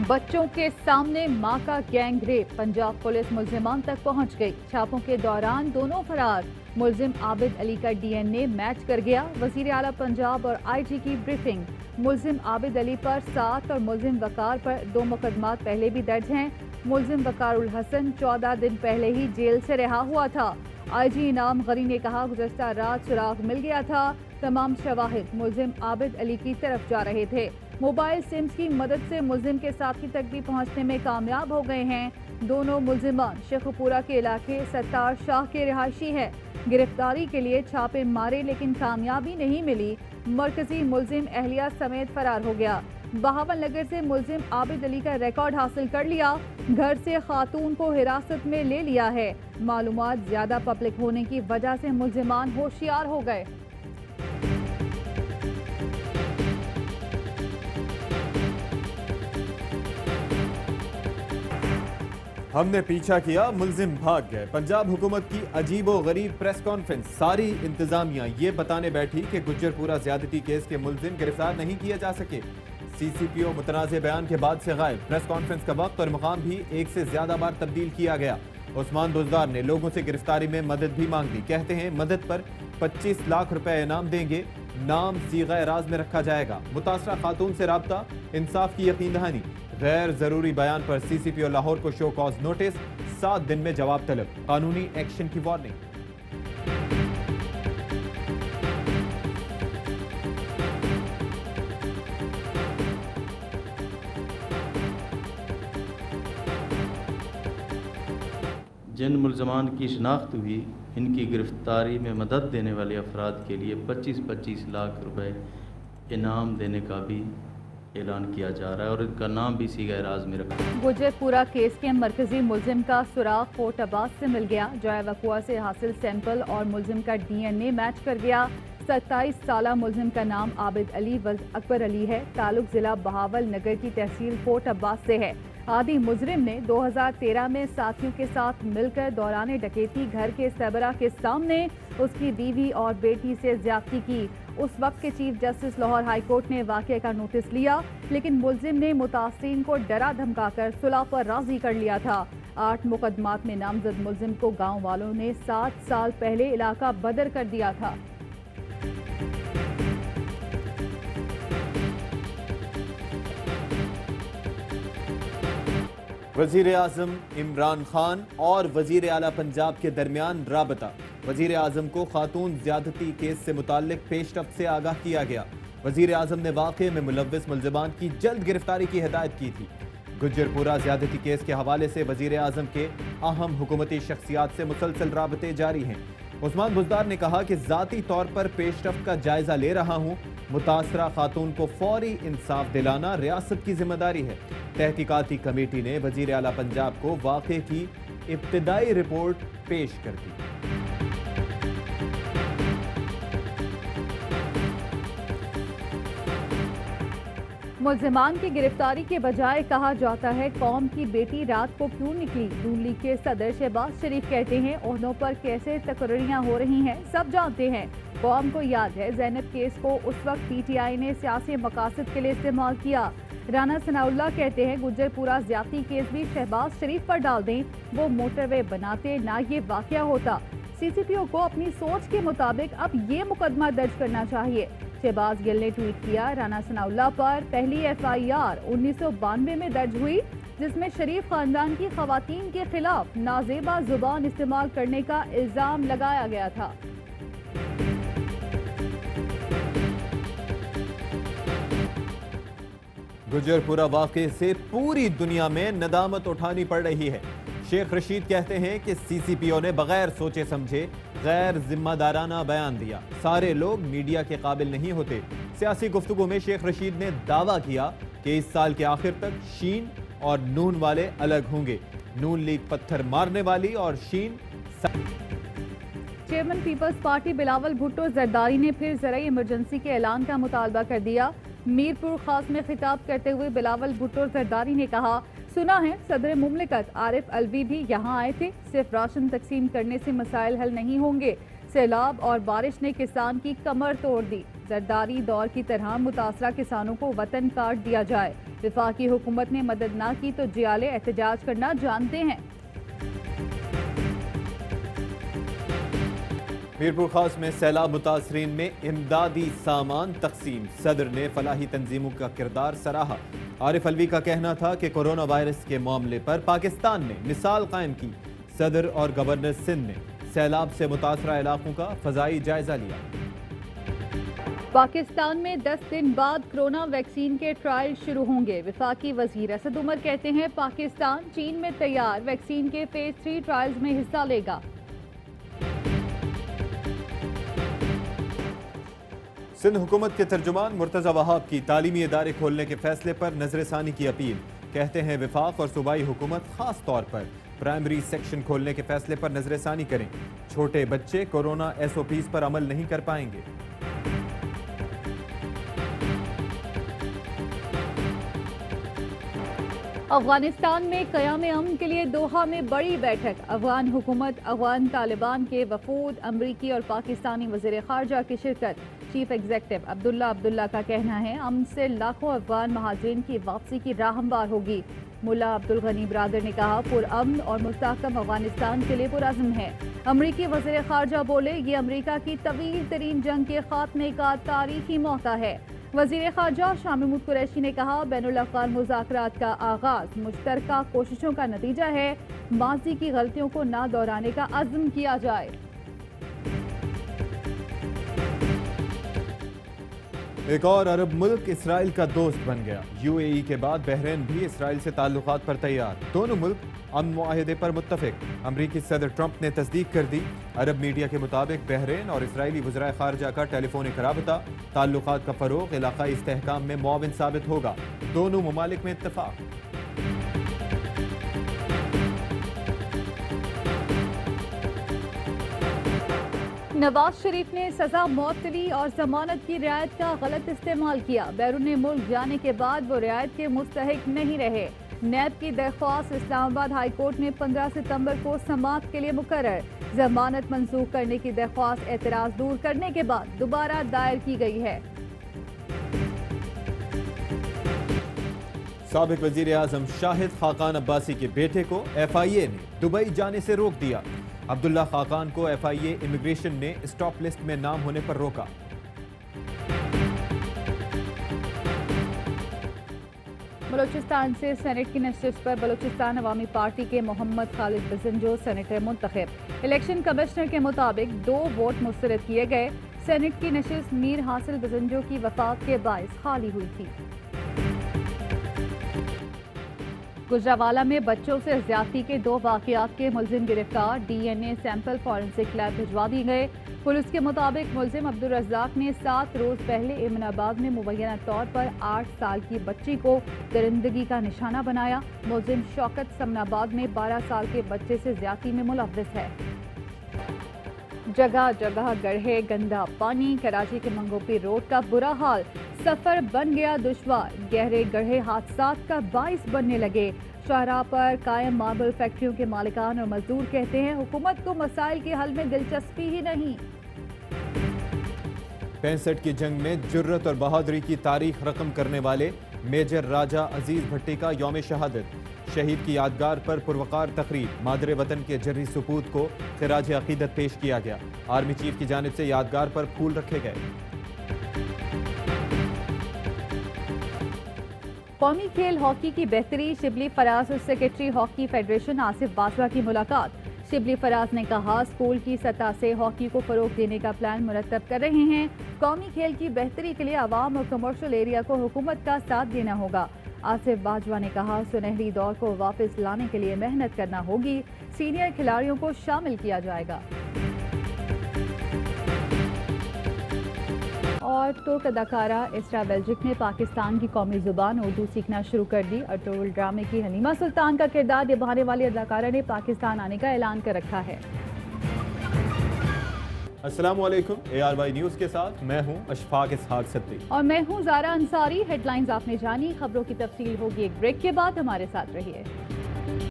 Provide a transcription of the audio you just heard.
बच्चों के सामने मां का गैंग रेप, पंजाब पुलिस मुल्जिमान तक पहुंच गई। छापों के दौरान दोनों फरार। मुल्जिम आबिद अली का डीएनए मैच कर गया। वजीर आला पंजाब और आईजी की ब्रीफिंग। मुल्जिम आबिद अली पर 7 और मुल्जिम वकार पर 2 मुकदमात पहले भी दर्ज हैं। मुल्जिम वकार उल हसन 14 दिन पहले ही जेल से रिहा हुआ था। आईजी इनाम गनी ने कहा, गुज़श्ता रात सुराग मिल गया था। तमाम शवाहिद मुल्जिम आबिद अली की तरफ जा रहे थे। मोबाइल सिम्स की मदद से मुल्जिम के साथी तक भी पहुंचने में कामयाब हो गए हैं। दोनों मुल्जिमान शेखपुरा के इलाके सत्तार शाह के रिहायशी हैं। गिरफ्तारी के लिए छापे मारे लेकिन कामयाबी नहीं मिली। मरकजी मुल्जिम अहलिया समेत फरार हो गया। बहावल नगर से मुल्जिम आबिद अली का रिकॉर्ड हासिल कर लिया। घर से खातून को हिरासत में ले लिया है। मालूमात ज्यादा पब्लिक होने की वजह से मुल्जिमान होशियार हो गए। हमने पीछा किया, मुल्जिम भाग गए। पंजाब हुकूमत की अजीबो गरीब प्रेस कॉन्फ्रेंस। सारी इंतजामिया ये बताने बैठी कि गुज्जरपुरा ज्यादती केस के मुल्जिम गिरफ्तार नहीं किए जा सके। सीसीपीओ मुतनाज़े बयान के बाद से गायब। प्रेस कॉन्फ्रेंस का वक्त और मकाम भी एक से ज्यादा बार तब्दील किया गया। उस्मान बुज़दार ने लोगों से गिरफ्तारी में मदद भी मांग ली। कहते हैं मदद पर 25 लाख रुपए इनाम देंगे। नाम सीगा राज में रखा जाएगा। मुतासरा खातून से राब्ता, इंसाफ की यकीन दहानी। गैर जरूरी बयान पर सीसीपीओ लाहौर को शो कॉज नोटिस। 7 दिन में जवाब तलब। कानूनी एक्शन की वार्निंग। जिन मुल्ज़मान की शिनाख्त हुई, इनकी गिरफ्तारी में मदद देने वाले अफराद के लिए 25-25 लाख रुपए इनाम देने का भी ऐलान किया जा रहा है और इनका नाम भी सीगा राज में रखा। गुजरपुरा केस के मरकजी मुल्जिम का सुराग फोर्ट अब्बास से मिल गया। जय वकुआ से हासिल सैंपल और मुल्जिम का डीएनए मैच कर गया। 27 साला मुल्जिम का नाम आबिद अली अकबर अली है। ताल्लुक जिला बहावल नगर की तहसील फोर्ट अब्बास से है। आदि मुजरिम ने 2013 में साथियों के साथ मिलकर दौरान डकैती घर के सरबरा के सामने उसकी बीवी और बेटी से ज्यादती की। उस वक्त के chief justice Lahore high court ने वाक़े का नोटिस लिया, लेकिन मुल्जिम ने मुतासरीन को डरा धमकाकर सुलह पर राजी कर लिया था। 8 मुकदमात में नामजद मुल्जिम को गांव वालों ने 7 साल पहले इलाका बदर कर दिया था। वजीर आजम इमरान खान और वजीर आला पंजाब के दरमियान राबता। वजीर आजम को खातून ज्यादती केस से मुताल्लिक पेशरफ्त से आगाह किया गया। वजीर आजम ने वाक़े में मुलव्विस मुल्जिमान की जल्द गिरफ्तारी की हिदायत की थी। गुज्जरपुरा ज्यादती केस के हवाले से वजीर आजम के अहम हुकूमती शख्सियात से मुसलसल राबते जारी हैं। उस्मान बुज़दार ने कहा कि ज़ाती तौर पर पेशरफ्त का जायजा ले रहा हूँ। मुतासरा खातून को फौरी इंसाफ दिलाना रियासत की जिम्मेदारी है। तहकीकाती कमेटी ने वजीर आला पंजाब को वाक़े की इब्तिदाई रिपोर्ट पेश कर दी। मुल्जिमान की गिरफ्तारी के बजाय कहा जाता है कौम की बेटी रात को क्यों निकली। नून लीग के सदर शहबाज शरीफ कहते हैं ओहदों पर कैसे तकर्रियां हो रही हैं सब जानते हैं। कौम को याद है ज़ैनब केस को उस वक्त पीटीआई ने सियासी मकासद के लिए इस्तेमाल किया। राना सनाउल्लाह कहते हैं गुज्जरपुरा ज्यादती केस भी शहबाज शरीफ पर डाल दें, वो मोटरवे बनाते ना ये वाकया होता। सीसीपीओ को अपनी सोच के मुताबिक अब ये मुकदमा दर्ज करना चाहिए। शहबाज गिल ने ट्वीट किया, राना सनाउल्लाह पर पहली एफआईआर 1992 में दर्ज हुई, जिसमें शरीफ खानदान की खवातीन के खिलाफ नाजेबा जुबान इस्तेमाल करने का इल्जाम लगाया गया था। गुज्जरपुरा वाक़े से पूरी दुनिया में नदामत उठानी पड़ रही है। शेख रशीद कहते हैं कि सीसीपीओ ने बगैर सोचे समझे गैर जिम्मेदाराना बयान दिया। सारे लोग मीडिया के काबिल नहीं होते। सियासी गुफ्तगू में शेख रशीद ने दावा किया कि इस साल के आखिर तक शीन और नून वाले अलग होंगे। नून लीग पत्थर मारने वाली और शीन। Chairman Peoples Party Bilawal Bhutto Zardari ने फिर ज़राई इमरजेंसी के ऐलान का मुतालबा कर दिया। मीरपुर खास में खिताब करते हुए बिलावल भुट्टो जरदारी ने कहा, सुना है सदर मुमलिकत आरिफ अलवी भी यहाँ आए थे। सिर्फ राशन तकसीम करने से मसाइल हल नहीं होंगे। सैलाब और बारिश ने किसान की कमर तोड़ दी। زرداری دور کی طرح متاثرہ کسانوں کو وطن کاٹ دیا جائے۔ وفاقی حکومت نے مدد نہ کی تو جیالے احتجاج کرنا جانتے ہیں۔ میرپور خاص میں سیلاب متاثرین میں امدادی سامان تقسیم، صدر نے فلاحی تنظیموں کا کردار سراہا۔ عارف الوی کا کہنا تھا کہ کورونا وائرس کے معاملے پر پاکستان نے مثال قائم کی۔ صدر اور گورنر سندھ نے سیلاب سے متاثرہ علاقوں کا فضائی جائزہ لیا۔ پاکستان میں 10 دن بعد کرونا ویکسین کے ٹرائل شروع ہوں گے۔ وفاقی وزیر اسد عمر کہتے ہیں پاکستان چین میں تیار ویکسین کے فیز 3 ٹرائلز میں حصہ لے گا۔ سندھ حکومت کے ترجمان مرتضی وہاب کی تعلیمی ادارے کھولنے کے فیصلے پر نظر ثانی کی اپیل۔ کہتے ہیں وفاق اور صوبائی حکومت خاص طور پر پرائمری سیکشن کھولنے کے فیصلے پر نظر ثانی کریں۔ چھوٹے بچے کورونا SOPs پر عمل نہیں کر پائیں گے۔ افغانستان میں قیام امن کے لیے دوحہ میں بڑی بیٹھک۔ افغان حکومت، افغان طالبان کے وفود، امریکی اور پاکستانی وزیر خارجہ کی شرکت۔ چیف ایگزیکٹو عبداللہ کا کہنا ہے امن سے لاکھوں افغان مہاجرین کی واپسی کی راہ ہموار ہوگی۔ ملا عبدالغنی برادر نے کہا پرامن اور مستحکم افغانستان کے لیے پرعزم ہے۔ امریکی وزیر خارجہ بولے یہ امریکہ کی طویل ترین جنگ کے خاتمے کا تاریخی موقع ہے۔ وزیر خارجہ شاہ محمود قریشی نے کہا بین الاقوامی مذاکرات کا آغاز مشترکہ کوششوں کا نتیجہ ہے، ماضی کی غلطیوں کو نہ دہرانے کا عزم کیا جائے۔ ایک اور عرب ملک اسرائیل کا دوست بن گیا۔ UAE کے بعد بحرین بھی اسرائیل سے تعلقات پر تیار۔ دونوں ملک امن معاہدے پر متفق۔ امریکی صدر ٹرمپ نے تصدیق کر دی۔ عرب میڈیا کے مطابق بحرین اور اسرائیلی وزرائے خارجہ کا ٹیلی فونک رابطہ تعلقات کا فروغ علاقائی استحکام میں معاون ثابت ہوگا۔ دونوں ممالک میں اتفاق۔ نواز شریف نے سزا معطلی اور ضمانت کی رعایت کا غلط استعمال کیا۔ بیرون ملک جانے کے بعد وہ رعایت کے مستحق نہیں رہے۔ نیب کی درخواست اسلام آباد ہائی کورٹ میں 15 ستمبر کو سماعت کے لیے مقرر۔ ضمانت منسوخ کرنے کی درخواست اعتراض دور کرنے کے بعد دوبارہ دائر کی گئی ہے۔ سابق وزیر اعظم شاہد خاقان عباسی کے بیٹے کو FIA نے دبئی جانے سے روک دیا۔ عبداللہ خاقان کو FIA امیگریشن نے اسٹاپ لسٹ میں نام ہونے پر روکا۔ بلوچستان سے سینٹ کی نشست پر بلوچستان عوامی پارٹی کے محمد خالد بزنجو سینیٹر منتخب۔ الیکشن کمشنر کے مطابق 2 ووٹ مسترد کیے گئے۔ سینٹ کی نشست میر حاصل بزنجو کی وفات کے باعث خالی ہوئی تھی۔ گجرانوالہ میں بچوں سے زیادتی کے 2 واقعات کے ملزم گرفتار۔ DNA سیمپل فورنسک لیب بھجوا دیے گئے۔ پولیس کے مطابق ملزم عبدالرزاق نے 7 روز پہلے ایمن آباد میں مبینہ طور پر 8 سال کی بچی کو درندگی کا نشانہ بنایا۔ ملزم شوکت سمن آباد میں 12 سال کے بچے سے زیادتی میں ملوث ہے۔ جگہ جگہ گڑھے، گندا پانی، کراچی کے منگوپی روڈ کا برا حال، سفر بن گیا دشوار، گہرے گڑھے حادثات کا باعث بننے لگے۔ شاہراہ پر قائم ماربل فیکٹریوں کے مالکان اور مزدور کہتے ہیں حکومت کو مسائل کے حل میں دلچسپی ہی نہیں۔ 65 کی جنگ میں جرت اور بہادری کی تاریخ رقم کرنے والے میجر راجہ عزیز بھٹی کا یوم شہادت۔ شہید کی یادگار پر پروقار تقریب، مادر وطن کے جرحی سپوت کو خراج عقیدت پیش کیا گیا۔ آرمی چیف کی جانب سے یادگار پر پھول رکھے گئے۔ قومی کھیل ہاکی کی بہتری، شبلی فراز اور secretary hockey federation Asif Bajwa کی ملاقات۔ شبلی فراز نے کہا اسکول کی سطح سے ہاکی کو فروغ دینے کا پلان مرتب کر رہے ہیں۔ قومی کھیل کی بہتری کے لیے عوام اور کمرشل ایریا کو حکومت کا ساتھ دینا ہوگا۔ آصف باجوہ نے کہا سنہری دور کو واپس لانے کے لیے محنت کرنا ہوگی، سینئر کھلاڑیوں کو شامل کیا جائے گا۔ اور ترک اداکارہ اسرا بیلجک نے پاکستان کی قومی زبان اردو سیکھنا شروع کر دی۔ ارطغرل ڈرامے کی حلیمہ سلطان کا کردار نبھانے والی اداکارہ نے پاکستان آنے کا اعلان کر رکھا ہے۔ السلام علیکم، ARY نیوز کے ساتھ میں ہوں اشفاق اسحاق ستری اور میں ہوں زارا انصاری۔ ہیڈ لائنز آپ نے جانی، خبروں کی تفصیل ہوگی ایک بریک کے بعد، ہمارے ساتھ رہیے۔